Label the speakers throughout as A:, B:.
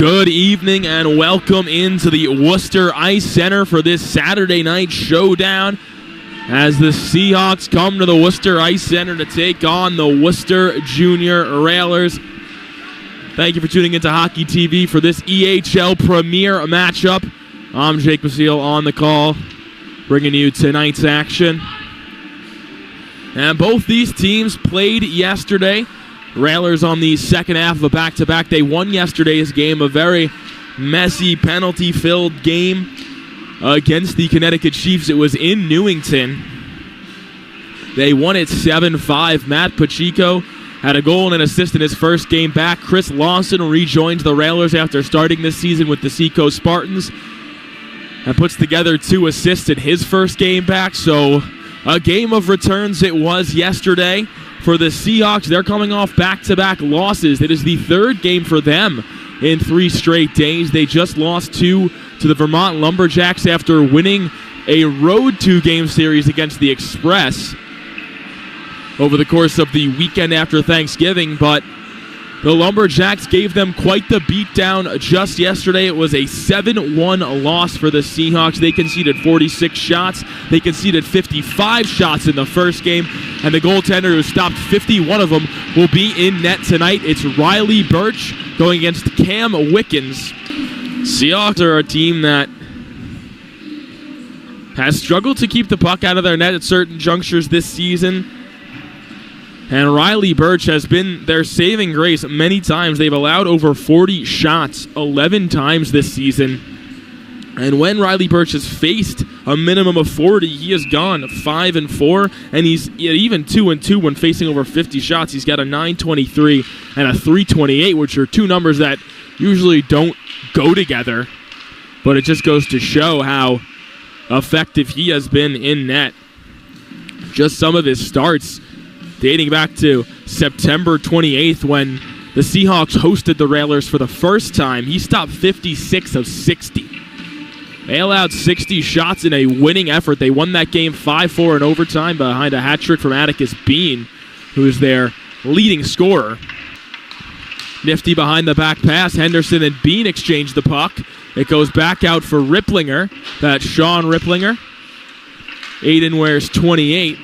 A: Good evening and welcome into the Worcester Ice Center for this Saturday night showdown as the Seahawks come to the Worcester Ice Center to take on the Worcester Junior Railers. Thank you for tuning into Hockey TV for this EHL Premier matchup. I'm Jake Basile on the call, bringing you tonight's action. And both these teams played yesterday. Railers on the second half of a back-to-back. They won yesterday's game, a very messy, penalty-filled game against the Connecticut Chiefs. It was in Newington. They won it 7-5. Matt Pacheco had a goal and an assist in his first game back. Chris Lawson rejoined the Railers after starting this season with the Seacoast Spartans and puts together 2 assists in his first game back. So a game of returns it was yesterday. For the Seahawks, they're coming off back-to-back losses. It is the third game for them in 3 straight days. They just lost 2 to the Vermont Lumberjacks after winning a road 2-game series against the Express over the course of the weekend after Thanksgiving, but the Lumberjacks gave them quite the beatdown just yesterday. It was a 7-1 loss for the Seahawks. They conceded 46 shots. They conceded 55 shots in the first game, and the goaltender who stopped 51 of them will be in net tonight. It's Riley Birch going against Cam Wickens. Seahawks are a team that has struggled to keep the puck out of their net at certain junctures this season. And Riley Birch has been their saving grace many times. They've allowed over 40 shots 11 times this season. And when Riley Birch has faced a minimum of 40, he has gone 5-4, and he's even 2-2 when facing over 50 shots. He's got a .923 and a .328, which are 2 numbers that usually don't go together. But it just goes to show how effective he has been in net. Just some of his starts dating back to September 28th when the Seahawks hosted the Railers for the first time. He stopped 56 of 60. They allowed 60 shots in a winning effort. They won that game 5-4 in overtime behind a hat trick from Atticus Bean, who is their leading scorer. Nifty behind the back pass. Henderson and Bean exchange the puck. It goes back out for Ripplinger. That's Sean Ripplinger. Aiden wears 28.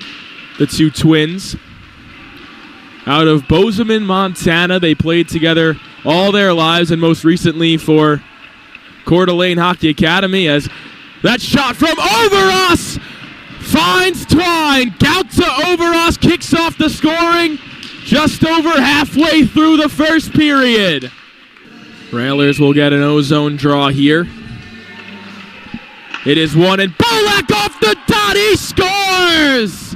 A: The 2 twins. Out of Bozeman, Montana. They played together all their lives and most recently for Coeur d'Alene Hockey Academy as that shot from Overos finds Twine. Gout to Overos kicks off the scoring just over halfway through the first period. Railers will get an O-zone draw here. It is one and Bolak off the dot. He scores!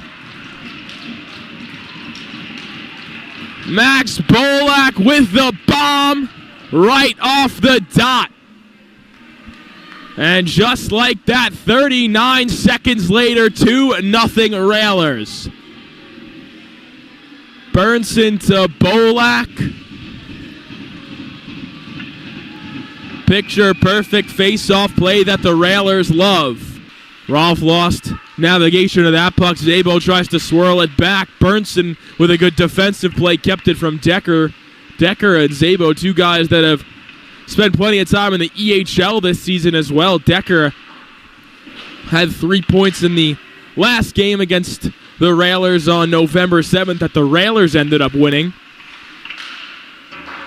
A: Max Bolak with the bomb right off the dot. And just like that, 39 seconds later, 2-0 Railers. Burnson to Bolak. Picture perfect face-off play that the Railers love. Rolf lost navigation of that puck. Zabo tries to swirl it back. Burnson with a good defensive play kept it from Decker. Decker and Zabo, 2 guys that have spent plenty of time in the EHL this season as well. Decker had 3 points in the last game against the Railers on November 7th that the Railers ended up winning.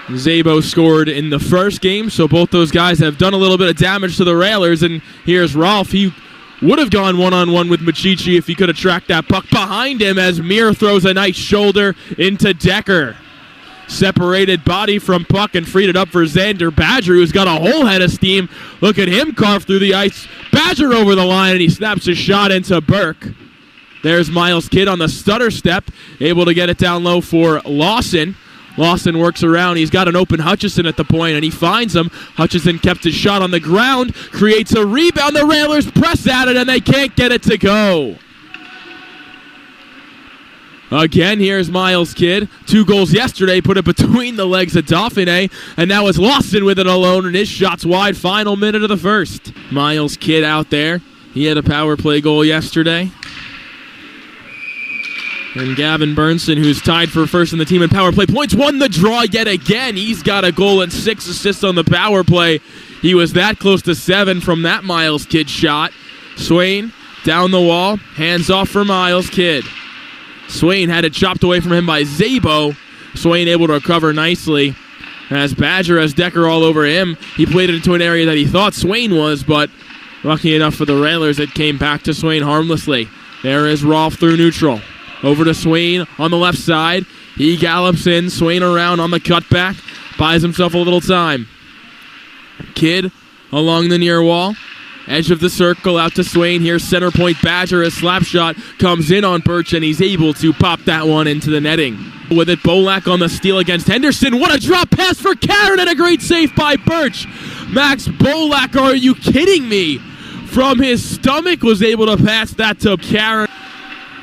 A: Zabo scored in the first game, so both those guys have done a little bit of damage to the Railers. And here's Rolf. He would have gone one-on-one with Machichi if he could have tracked that puck behind him as Mir throws a nice shoulder into Decker. Separated body from puck and freed it up for Xander Badger, who's got a whole head of steam. Look at him carve through the ice. Badger over the line, and he snaps a shot into Burke. There's Miles Kidd on the stutter step, able to get it down low for Lawson. Lawson works around. He's got an open Hutchison at the point, and he finds him. Hutchison kept his shot on the ground, creates a rebound. The Railers press at it, and they can't get it to go. Again, here's Miles Kidd. 2 goals yesterday, put it between the legs of Dauphiné, and now it's Lawson with it alone, and his shot's wide. Final minute of the first. Miles Kidd out there. He had a power play goal yesterday. And Gavin Burnson, who's tied for first in the team in power play points, won the draw yet again. He's got a goal and 6 assists on the power play. He was that close to 7 from that Miles Kidd shot. Swain down the wall, hands off for Miles Kidd. Swain had it chopped away from him by Zabo. Swain able to recover nicely. As Badger has Decker all over him. He played it into an area that he thought Swain was, but lucky enough for the Railers, it came back to Swain harmlessly. There is Rolfe through neutral. Over to Swain on the left side. He gallops in. Swain around on the cutback. Buys himself a little time. Kidd along the near wall. Edge of the circle out to Swain. Here's center point Badger. A slap shot comes in on Birch, and he's able to pop that one into the netting. With it, Bolak on the steal against Henderson. What a drop pass for Karen, and a great save by Birch. Max Bolak, are you kidding me? From his stomach was able to pass that to Karen.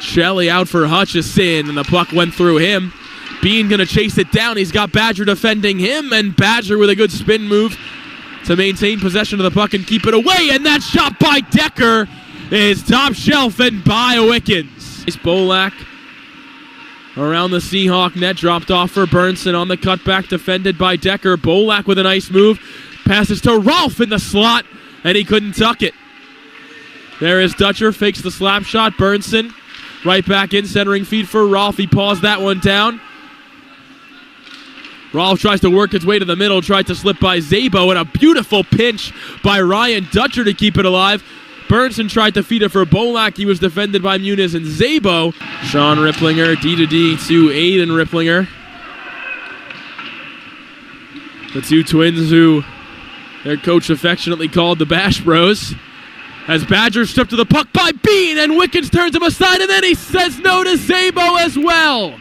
A: Shelley out for Hutchison, and the puck went through him. Bean gonna chase it down. He's got Badger defending him, and Badger with a good spin move to maintain possession of the puck and keep it away, and that shot by Decker is top shelf and by Wickens. Bolak around the Seahawk net, dropped off for Burnson on the cutback, defended by Decker. Bolak with a nice move, passes to Rolfe in the slot, and he couldn't tuck it. There is Dutcher, fakes the slap shot. Burnson right back in, centering feed for Rolfe. He paused that one down. Rolfe tries to work his way to the middle, tried to slip by Zabo, and a beautiful pinch by Ryan Dutcher to keep it alive. Burnson tried to feed it for Bolak. He was defended by Muniz and Zabo. Sean Ripplinger, D to Aiden Ripplinger. The two twins who their coach affectionately called the Bash Bros. As Badger stripped to the puck by Bean, and Wickens turns him aside, and then he says no to Zabo as well.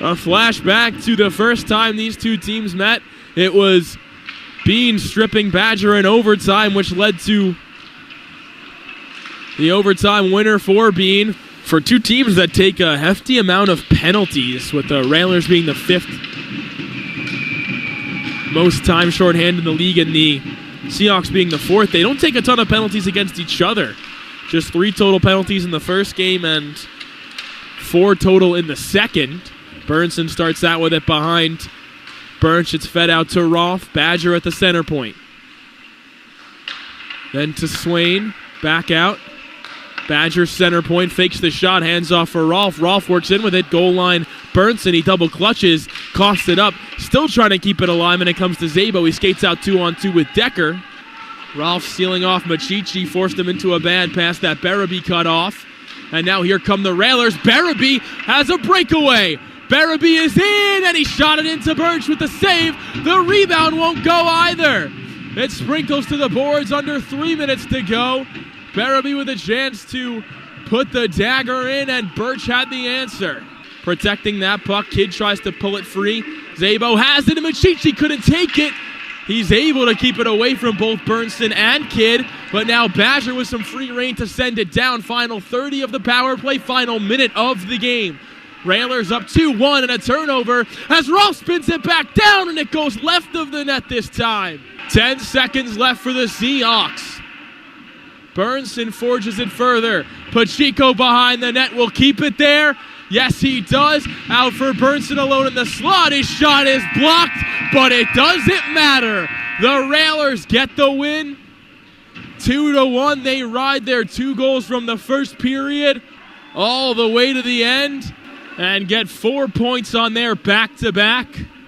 A: A flashback to the first time these two teams met. It was Bean stripping Badger in overtime, which led to the overtime winner for Bean. For two teams that take a hefty amount of penalties, with the Railers being the 5th most time shorthand in the league and the Seahawks being the 4th. They don't take a ton of penalties against each other. Just 3 total penalties in the first game and 4 total in the second. Burnson starts out with it behind Birch. It's fed out to Rolfe. Badger at the center point. Then to Swain. Back out. Badger center point. Fakes the shot. Hands off for Rolfe. Rolfe works in with it. Goal line. Burnson. He double clutches. Coughs it up. Still trying to keep it alive, and it comes to Zabo. He skates out 2-on-2 with Decker. Rolfe sealing off Machichi. Forced him into a bad pass that Barabee cut off. And now here come the Railers. Barabee has a breakaway. Barabee is in, and he shot it into Birch with the save. The rebound won't go either. It sprinkles to the boards under 3 minutes to go. Barabee with a chance to put the dagger in, and Birch had the answer. Protecting that puck, Kidd tries to pull it free. Zabo has it, and Machichi couldn't take it. He's able to keep it away from both Burnson and Kidd, but now Badger with some free reign to send it down. Final 30 of the power play, final minute of the game. Railers up 2-1 and a turnover as Rolfe spins it back down, and it goes left of the net this time. 10 seconds left for the Seahawks. Burnson forges it further. Pacheco behind the net will keep it there. Yes, he does. Out for Burnson alone in the slot. His shot is blocked, but it doesn't matter. The Railers get the win. 2-1. They ride their 2 goals from the first period all the way to the end and get 4 points on their back-to-back.